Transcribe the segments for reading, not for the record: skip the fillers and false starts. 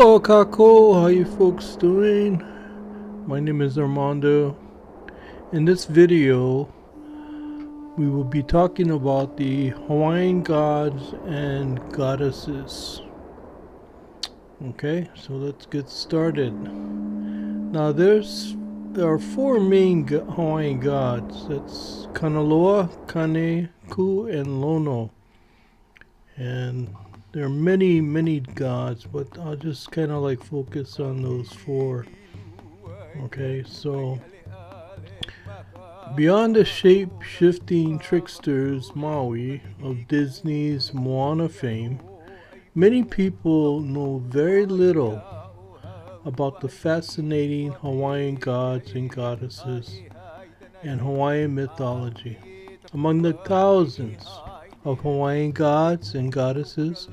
Hello, Kako. How you folks doing? My name is Armando. In this video, we will be talking about the Hawaiian Gods and Goddesses. Okay, so let's get started. Now, there are four main Hawaiian gods. That's Kanaloa, Kāne, Ku, and Lono. And there are many gods, but I'll just kind of like focus on those four. Okay, so beyond the shape-shifting tricksters Maui of Disney's Moana fame, many people know very little about the fascinating Hawaiian gods and goddesses and Hawaiian mythology. Among the thousands of Hawaiian gods and goddesses,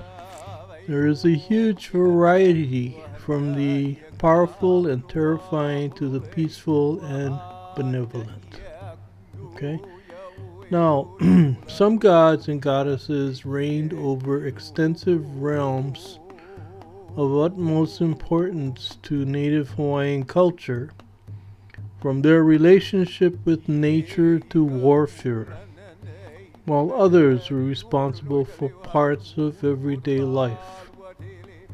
there is a huge variety, from the powerful and terrifying to the peaceful and benevolent. Okay? Now, some gods and goddesses reigned over extensive realms of utmost importance to native Hawaiian culture, from their relationship with nature to warfare, while others were responsible for parts of everyday life,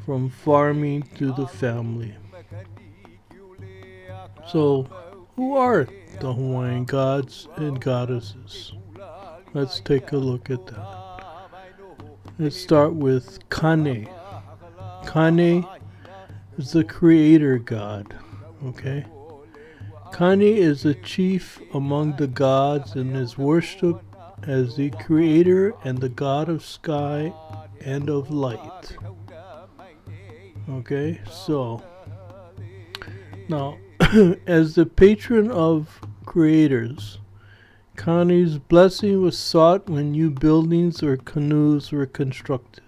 from farming to the family. So, who are the Hawaiian gods and goddesses? Let's take a look at that. Let's start with Kāne. Kāne is the creator god. Okay? Kāne is a chief among the gods and is worshipped as the creator and the god of sky and of light. Okay, so now as the patron of creators, Kāne's blessing was sought when new buildings or canoes were constructed.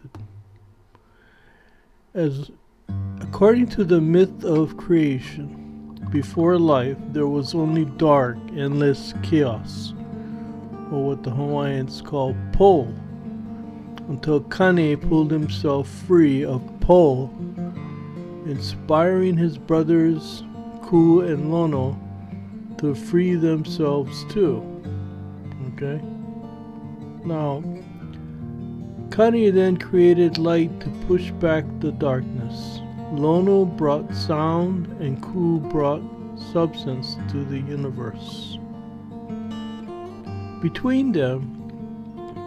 According to the myth of creation, before life there was only dark, endless chaos, or what the Hawaiians call po, until Kāne pulled himself free of po, inspiring his brothers Ku and Lono to free themselves too. Okay? Now, Kāne then created light to push back the darkness. Lono brought sound and Ku brought substance to the universe. Between them,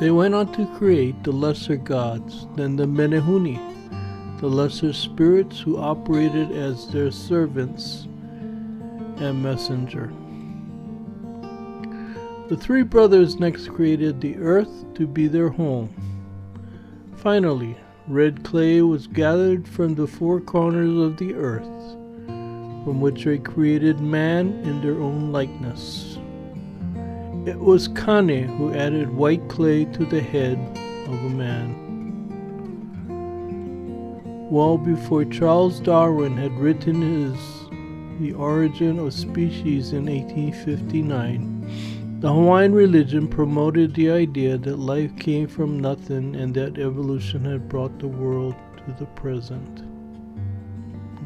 they went on to create the lesser gods, then the Menehune, the lesser spirits who operated as their servants and messenger. The three brothers next created the earth to be their home. Finally, red clay was gathered from the four corners of the earth, from which they created man in their own likeness. It was Kāne who added white clay to the head of a man. Well before Charles Darwin had written The Origin of Species in 1859, the Hawaiian religion promoted the idea that life came from nothing and that evolution had brought the world to the present.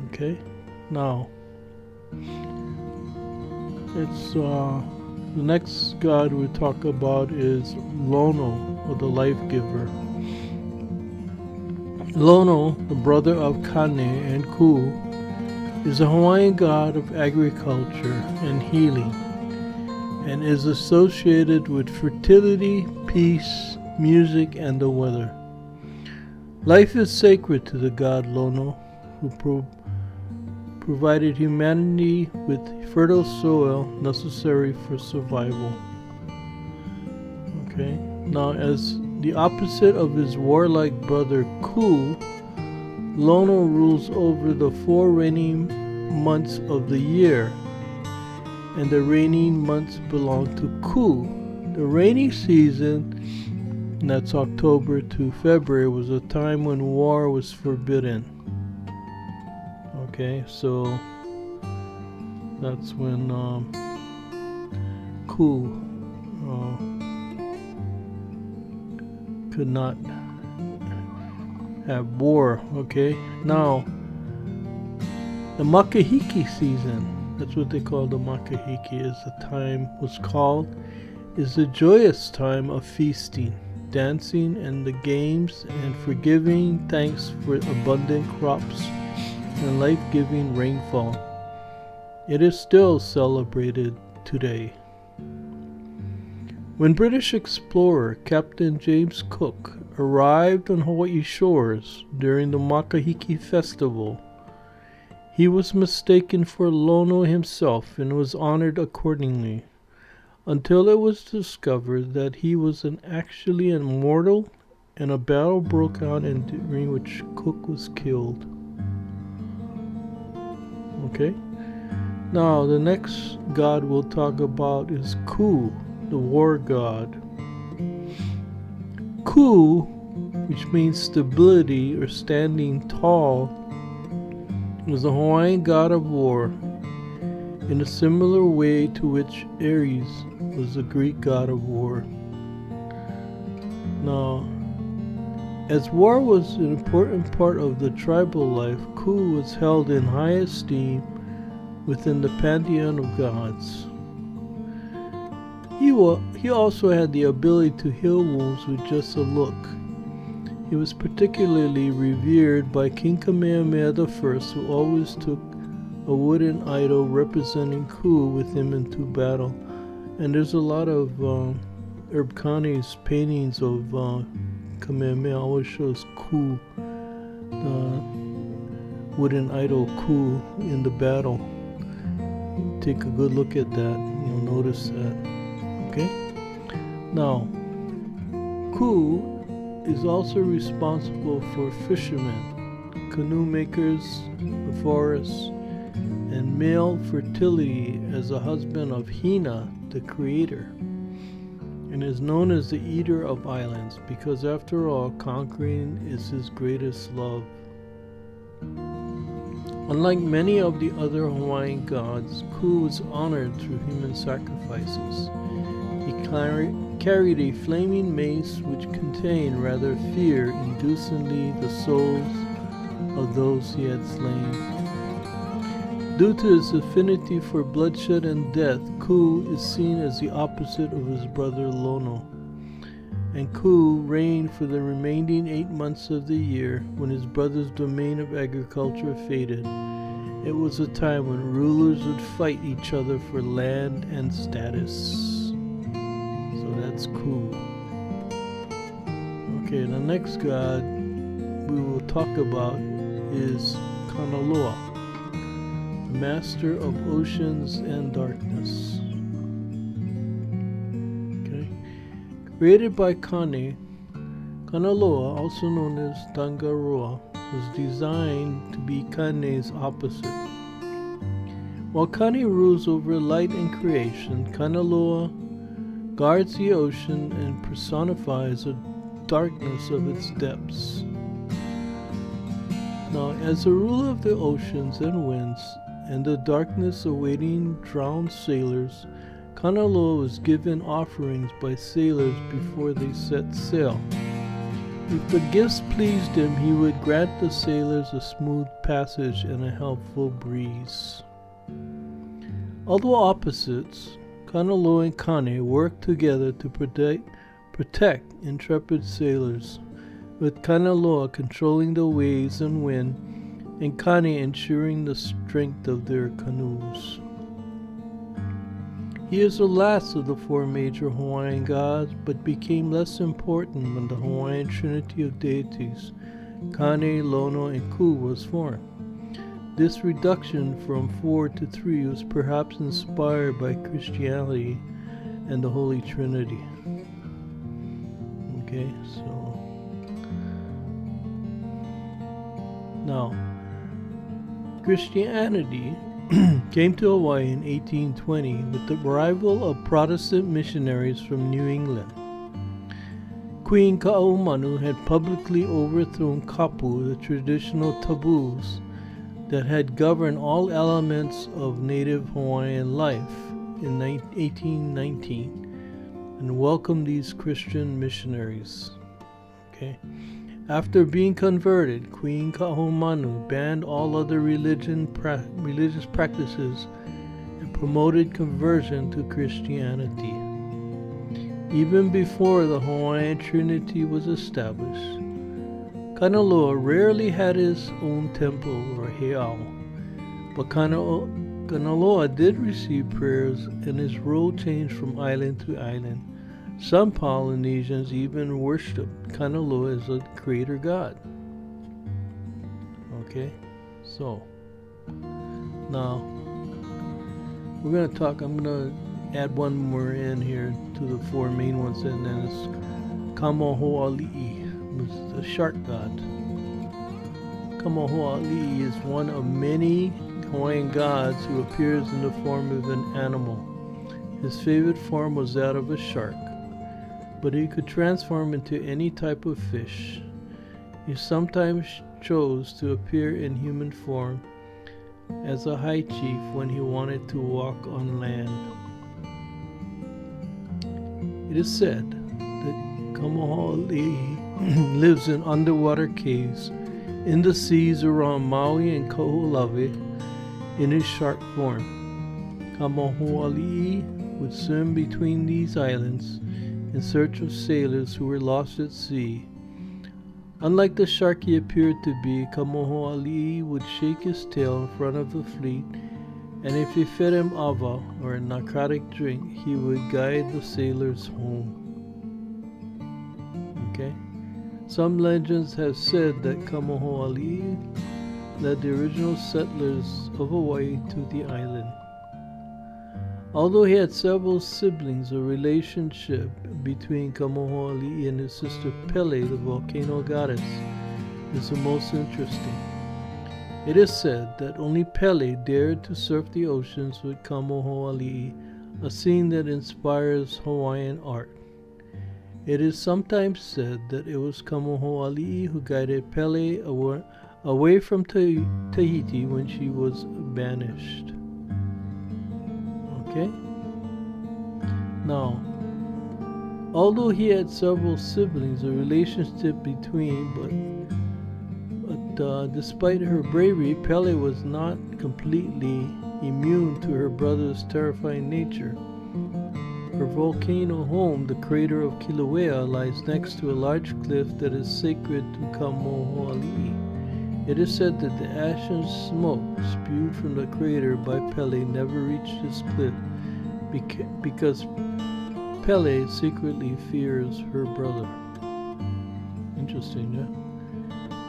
Okay? Now, it's the next god we talk about is Lono, or the life giver. Lono, the brother of Kāne and Ku, is a Hawaiian god of agriculture and healing, and is associated with fertility, peace, music, and the weather. Life is sacred to the god Lono, who provided humanity with fertile soil necessary for survival. Okay, now as the opposite of his warlike brother Ku, Lono rules over the four rainy months of the year, and the rainy months belong to Ku. The rainy season, and that's October to February, was a time when war was forbidden. Okay, so that's when Ku could not have war. Okay, now The makahiki season, that's what they call the makahiki, is the time was called, is the joyous time of feasting, dancing, and the games, and for giving thanks for abundant crops and life-giving rainfall. It is still celebrated today. When British explorer Captain James Cook arrived on Hawaii shores during the Makahiki festival, he was mistaken for Lono himself and was honored accordingly, until it was discovered that he was actually immortal and a battle broke out during which Cook was killed. Okay? Now, the next god we'll talk about is Ku, the war god. Ku, which means stability or standing tall, was the Hawaiian god of war, in a similar way to which Ares was the Greek god of war. Now, as war was an important part of the tribal life, Ku was held in high esteem within the pantheon of gods. He also had the ability to heal wounds with just a look. He was particularly revered by King Kamohoali'i I, who always took a wooden idol representing Ku with him into battle. And there's a lot of Kane's paintings of Kamehameha always shows Ku, the wooden idol Ku, in the battle. Take a good look at that, you'll notice that. Okay? Now, Ku is also responsible for fishermen, canoe makers, the forests, and male fertility as a husband of Hina, the creator, and is known as the eater of islands because, after all, conquering is his greatest love. Unlike many of the other Hawaiian gods, Ku was honored through human sacrifices. He carried a flaming mace which contained rather fear-inducingly the souls of those he had slain. Due to his affinity for bloodshed and death, Ku is seen as the opposite of his brother Lono. And Ku reigned for the remaining 8 months of the year when his brother's domain of agriculture faded. It was a time when rulers would fight each other for land and status. So that's Ku. Okay, the next god we will talk about is Kanaloa, the master of oceans and darkness. Okay. Created by Kāne, Kanaloa, also known as Tangaroa, was designed to be Kane's opposite. While Kāne rules over light and creation, Kanaloa guards the ocean and personifies the darkness of its depths. Now, as the ruler of the oceans and winds, and the darkness awaiting drowned sailors, Kanaloa was given offerings by sailors before they set sail. If the gifts pleased him, he would grant the sailors a smooth passage and a helpful breeze. Although opposites, Kanaloa and Kāne worked together to protect intrepid sailors, with Kanaloa controlling the waves and wind, and Kāne ensuring the strength of their canoes. He is the last of the 4 major Hawaiian gods, but became less important when the Hawaiian trinity of deities, Kāne, Lono, and Ku, was formed. This reduction from 4 to 3 was perhaps inspired by Christianity and the Holy Trinity. Okay, so now, Christianity came to Hawaii in 1820 with the arrival of Protestant missionaries from New England. Queen Ka'aumanu had publicly overthrown kapu, the traditional taboos that had governed all elements of native Hawaiian life, in 1819, and welcomed these Christian missionaries. Okay. After being converted, Queen Kahomaanu banned all other religious practices and promoted conversion to Christianity. Even before the Hawaiian Trinity was established, Kanaloa rarely had his own temple or heiau, but Kanaloa did receive prayers and his role changed from island to island. Some Polynesians even worshipped Kanaloa as a creator god. Okay, so now we're going to talk, I'm going to add one more in here to the four main ones, and then it's Kamohoali'i, which is the shark god. Kamohoali'i is one of many Hawaiian gods who appears in the form of an animal. His favorite form was that of a shark, but he could transform into any type of fish. He sometimes chose to appear in human form as a high chief when he wanted to walk on land. It is said that Kamohoali'i lives in underwater caves in the seas around Maui and Kāne in his shark form. Kamohoali'i would swim between these islands in search of sailors who were lost at sea. Unlike the shark he appeared to be, Kamohoali'i would shake his tail in front of the fleet, and if he fed him ava, or a narcotic drink, he would guide the sailors home. Okay? Some legends have said that Kamohoali'i led the original settlers of Hawaii to the island. Although he had several siblings, the relationship between Kamohoali'i and his sister Pele, the volcano goddess, is the most interesting. It is said that only Pele dared to surf the oceans with Kamohoali'i, a scene that inspires Hawaiian art. It is sometimes said that it was Kamohoali'i who guided Pele away from Tahiti when she was banished. Okay? Now, although he had several siblings, the relationship between, but despite her bravery, Pele was not completely immune to her brother's terrifying nature. Her volcano home, the crater of Kilauea, lies next to a large cliff that is sacred to Kamohoali'i. It is said that the ash and smoke spewed from the crater by Pele never reached this cliff because Pele secretly fears her brother. Interesting, yeah?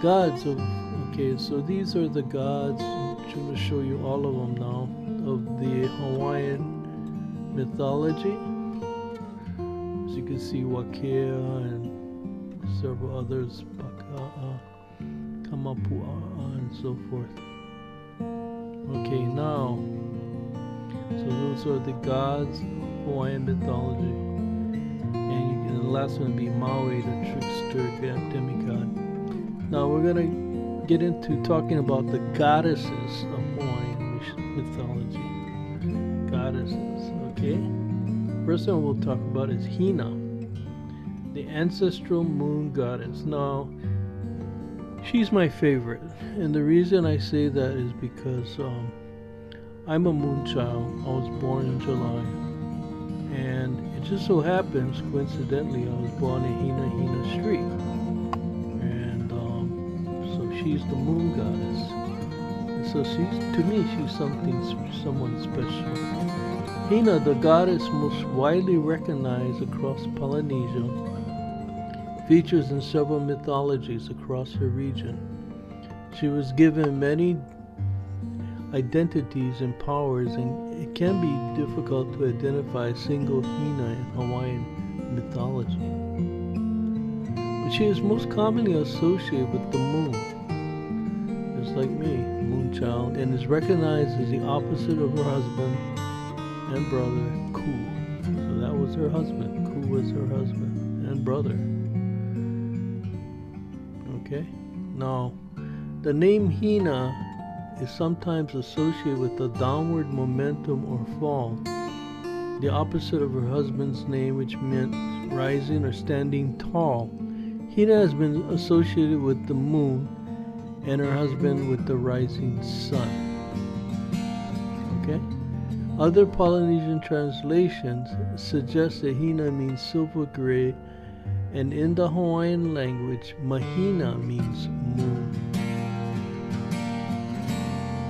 Gods of, okay, so these are the gods, I'm going to show you all of them now, of the Hawaiian mythology. As you can see, Wakea and several others, Paka'a, Kamapua, and so forth. Okay, now, so those are the gods of Hawaiian mythology. And the last one would be Maui, the trickster demigod. Now we're going to get into talking about the goddesses of Hawaiian mythology. Goddesses, okay? First one we'll talk about is Hina, the ancestral moon goddess. Now, she's my favorite, and the reason I say that is because I'm a moon child. I was born in July, and it just so happens, coincidentally, I was born in Hina Street, and so she's the moon goddess. And so to me, she's someone special. Hina, the goddess most widely recognized across Polynesia, features in several mythologies across her region. She was given many identities and powers, and it can be difficult to identify a single Hina in Hawaiian mythology. But she is most commonly associated with the moon, just like me, moon child, and is recognized as the opposite of her husband and brother, Ku. So that was her husband. Ku was her husband and brother. Okay? Now, the name Hina is sometimes associated with a downward momentum or fall, the opposite of her husband's name, which meant rising or standing tall. Hina has been associated with the moon and her husband with the rising sun. Okay? Other Polynesian translations suggest that Hina means silver gray, and in the Hawaiian language, Mahina means moon.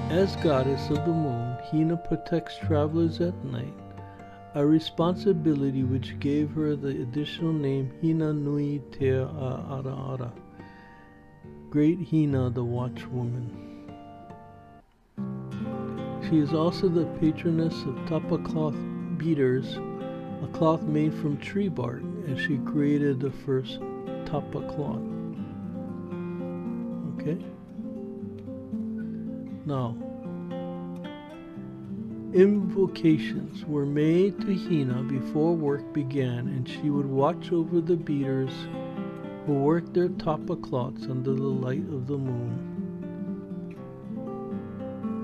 As goddess of the moon, Hina protects travelers at night, a responsibility which gave her the additional name Hina Nui Te Ara Ara, Great Hina, the Watchwoman. She is also the patroness of tapa cloth beaters, a cloth made from tree bark, and she created the first tapa cloth. Okay? Now, invocations were made to Hina before work began, and she would watch over the beaters who worked their tapa cloths under the light of the moon.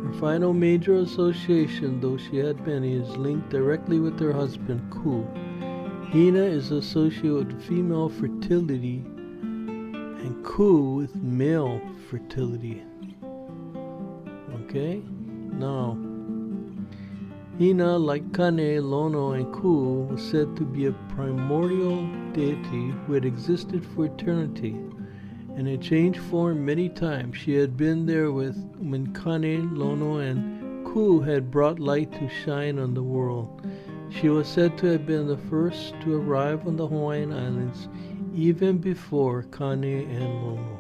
Her final major association, though she had many, is linked directly with her husband, Ku. Hina is associated with female fertility and Ku with male fertility. Okay? Now, Hina, like Kāne, Lono, and Ku, was said to be a primordial deity who had existed for eternity and had changed form many times. She had been there when Kāne, Lono, and Ku had brought light to shine on the world. She was said to have been the first to arrive on the Hawaiian Islands even before Kāne and Lono.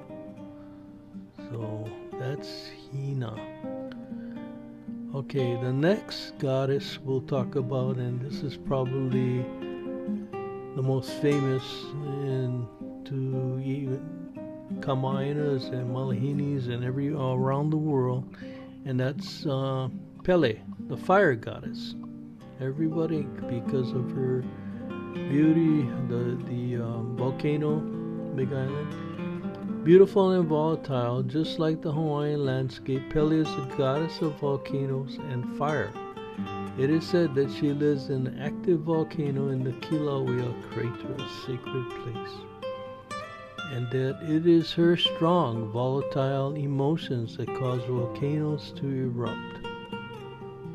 So that's Hina. Okay, the next goddess we'll talk about, and this is probably the most famous to even Kamainas and Malahinis and all around the world, and that's Pele, the fire goddess. Everybody, because of her beauty, the volcano, Big Island. Beautiful and volatile, just like the Hawaiian landscape, Pele is the goddess of volcanoes and fire. It is said that she lives in an active volcano in the Kilauea crater, a sacred place, and that it is her strong, volatile emotions that cause volcanoes to erupt.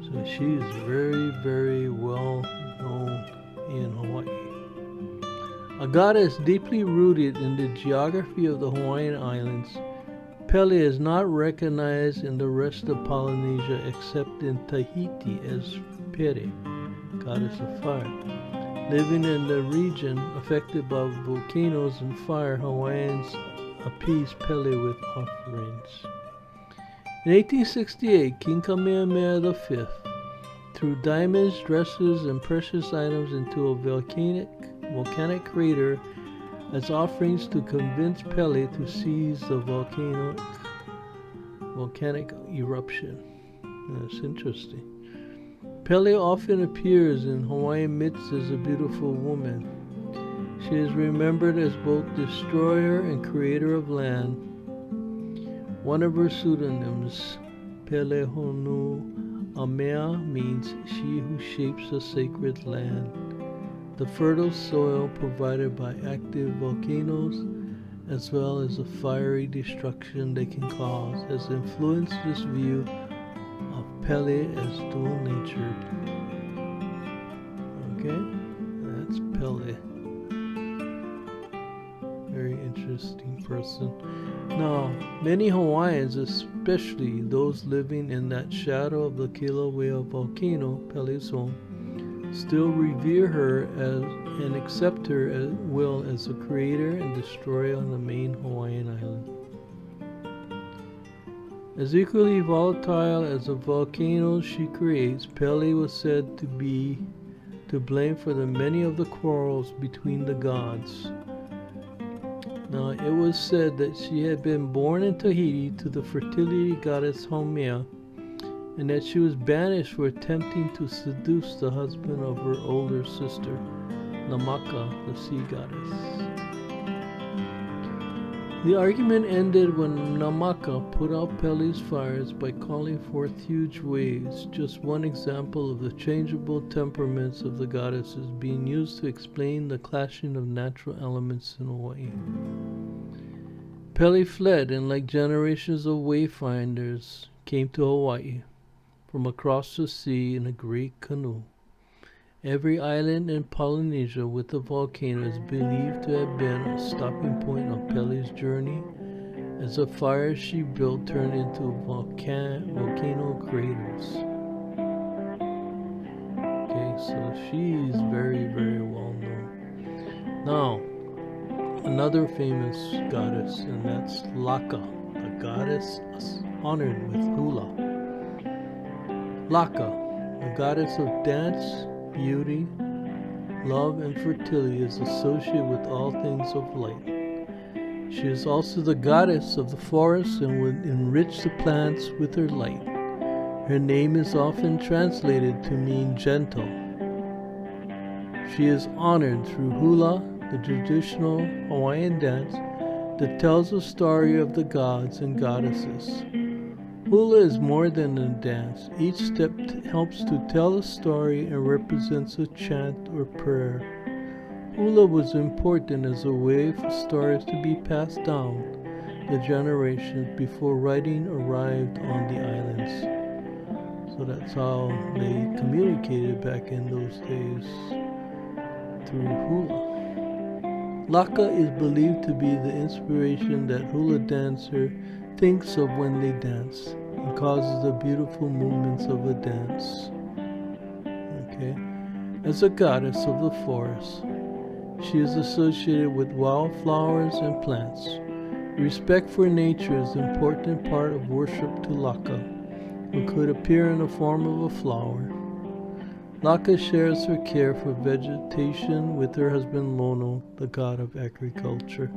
So she is very, very well known in Hawaii. A goddess deeply rooted in the geography of the Hawaiian Islands, Pele is not recognized in the rest of Polynesia except in Tahiti as Pele, goddess of fire. Living in the region affected by volcanoes and fire, Hawaiians appease Pele with offerings. In 1868, King Kamehameha V threw diamonds, dresses, and precious items into a volcanic crater as offerings to convince Pele to cease the volcanic eruption. That's interesting. Pele often appears in Hawaiian myths as a beautiful woman. She is remembered as both destroyer and creator of land. One of her pseudonyms, Pele Honu Haumea, means she who shapes a sacred land. The fertile soil provided by active volcanoes, as well as the fiery destruction they can cause, has influenced this view of Pele as dual-natured. Okay, that's Pele. Very interesting person. Now, many Hawaiians, especially those living in that shadow of the Kilauea volcano, Pele's home, still revere her and accept her as the creator and destroyer on the main Hawaiian island. As equally volatile as the volcanoes she creates, Pele was said to be to blame for the many of the quarrels between the gods. Now, it was said that she had been born in Tahiti to the fertility goddess Haumea, and that she was banished for attempting to seduce the husband of her older sister, Laka, the sea goddess. The argument ended when Namaka put out Pele's fires by calling forth huge waves, just one example of the changeable temperaments of the goddesses being used to explain the clashing of natural elements in Hawaii. Pele fled, and like generations of wayfinders, came to Hawaii from across the sea in a great canoe. Every island in Polynesia with a volcano is believed to have been a stopping point of Pele's journey, as the fires she built turned into volcano craters. Okay, so she's very, very well known. Now, another famous goddess, and that's Laka, a goddess honored with hula. Laka, a goddess of dance, beauty, love, and fertility, is associated with all things of light. She is also the goddess of the forest and would enrich the plants with her light. Her name is often translated to mean gentle. She is honored through hula, the traditional Hawaiian dance that tells the story of the gods and goddesses. Hula is more than a dance. Each step helps to tell a story and represents a chant or prayer. Hula was important as a way for stories to be passed down the generations before writing arrived on the islands. So that's how they communicated back in those days, through hula. Laka is believed to be the inspiration that hula dancer thinks of when they dance and causes the beautiful movements of a dance. Okay. As a goddess of the forest, she is associated with wildflowers and plants. Respect for nature is an important part of worship to Laka, who could appear in the form of a flower. Laka shares her care for vegetation with her husband Lono, the god of agriculture.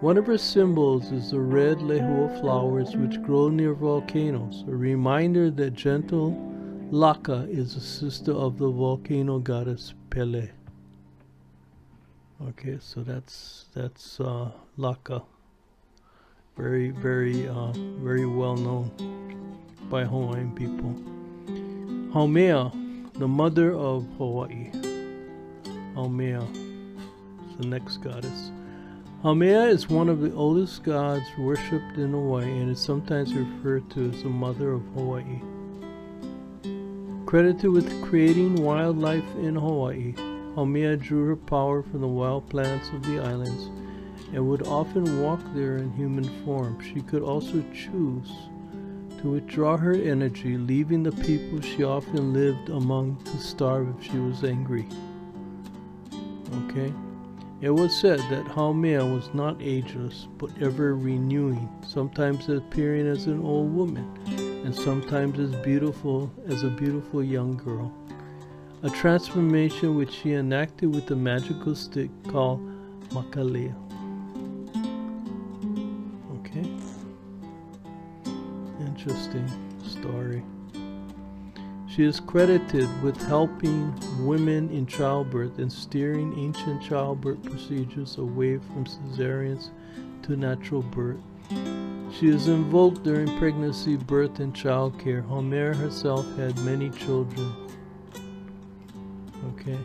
One of her symbols is the red lehua flowers which grow near volcanoes, a reminder that gentle Laka is a sister of the volcano goddess Pele. Okay, so that's Laka. Very, very, very well known by Hawaiian people. Haumea, the mother of Hawaii. Haumea is the next goddess. Haumea is one of the oldest gods worshipped in Hawaii and is sometimes referred to as the mother of Hawaii. Credited with creating wildlife in Hawaii, Haumea drew her power from the wild plants of the islands and would often walk there in human form. She could also choose to withdraw her energy, leaving the people she often lived among to starve if she was angry. Okay? It was said that Haumea was not ageless, but ever renewing, sometimes appearing as an old woman, and sometimes as beautiful as a beautiful young girl. A transformation which she enacted with a magical stick called makalea. Okay. Interesting story. She is credited with helping women in childbirth and steering ancient childbirth procedures away from cesareans to natural birth. She is invoked during pregnancy, birth, and childcare. Haumea herself had many children. Okay.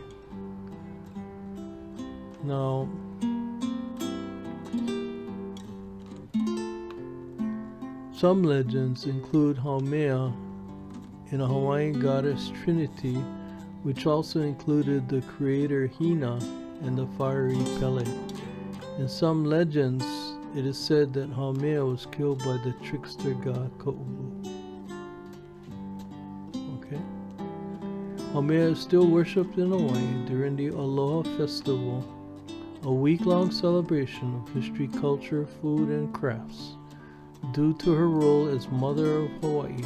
Now, some legends include Haumea in a Hawaiian goddess trinity, which also included the creator Hina and the fiery Pele. In some legends, it is said that Haumea was killed by the trickster god Ka'ulu. Okay. Haumea is still worshipped in Hawaii during the Aloha Festival, a week-long celebration of history, culture, food, and crafts, due to her role as Mother of Hawaii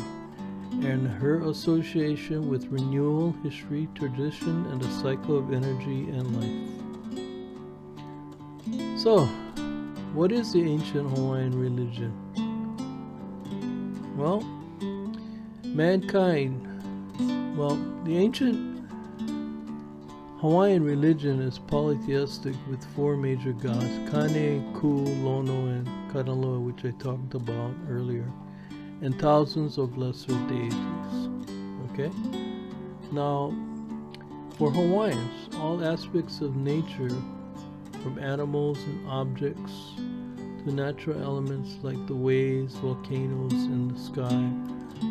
and her association with renewal, history, tradition, and the cycle of energy and life. So, what is the ancient Hawaiian religion? Well, the ancient Hawaiian religion is polytheistic with four major gods, Kāne, Lono, and Kanaloa, which I talked about earlier, and thousands of lesser deities. Okay? Now, for Hawaiians, all aspects of nature, from animals and objects to natural elements like the waves, volcanoes, and the sky,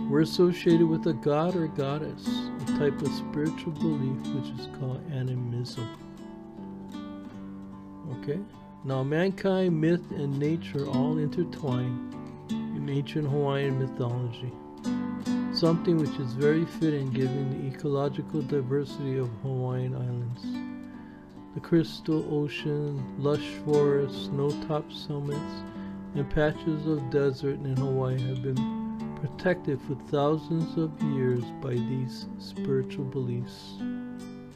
were associated with a god or goddess, a type of spiritual belief which is called animism. Okay? Now, mankind, myth, and nature all intertwine in ancient Hawaiian mythology, something which is very fitting given the ecological diversity of Hawaiian Islands. The crystal ocean, lush forests, snow-topped summits, and patches of desert in Hawaii have been protected for thousands of years by these spiritual beliefs.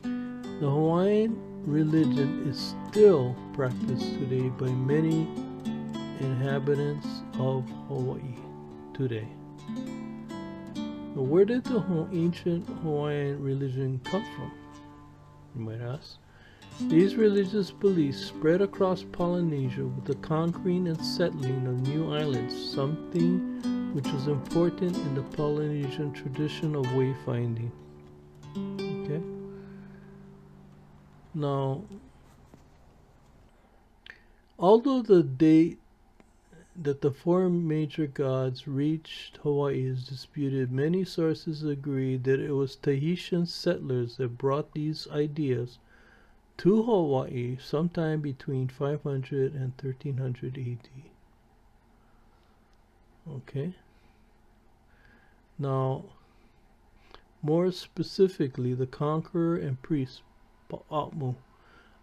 The Hawaiian religion is still practiced today by many inhabitants of Hawaii today. But where did the ancient Hawaiian religion come from, you might ask? These religious beliefs spread across Polynesia with the conquering and settling of new islands, something which was important in the Polynesian tradition of wayfinding. Okay? Now, although the date that the four major gods reached Hawaii is disputed, many sources agree that it was Tahitian settlers that brought these ideas to Hawaii sometime between 500 and 1300 AD. Okay? Now, more specifically, the conqueror and priest Pa'amu,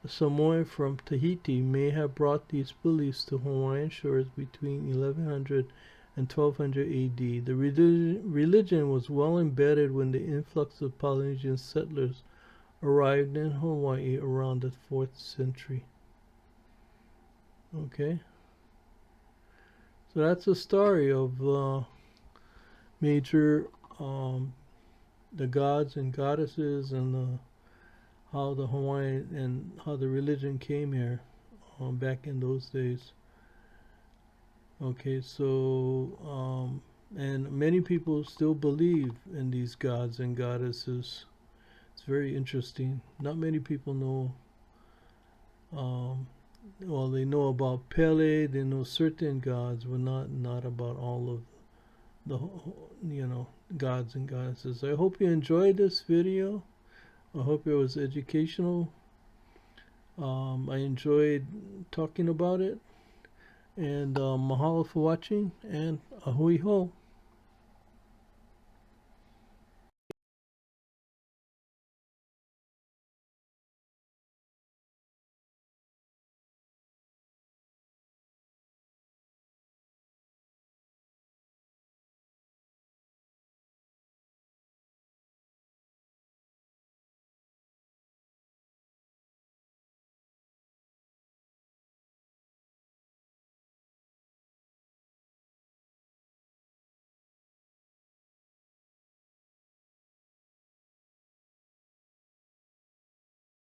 a Samoan from Tahiti, may have brought these beliefs to Hawaiian shores between 1100 and 1200 AD. The religion was well embedded when the influx of Polynesian settlers arrived in Hawaii around the 4th century. Okay? So that's the story of major the gods and goddesses and how the Hawaiian and how the religion came here back in those days. Okay, so and many people still believe in these gods and goddesses. It's very interesting. Not many people know. Well, they know about Pele. They know certain gods, but not about all of the gods and goddesses. I hope you enjoyed this video. I hope it was educational. I enjoyed talking about it. And mahalo for watching, and ahui ho.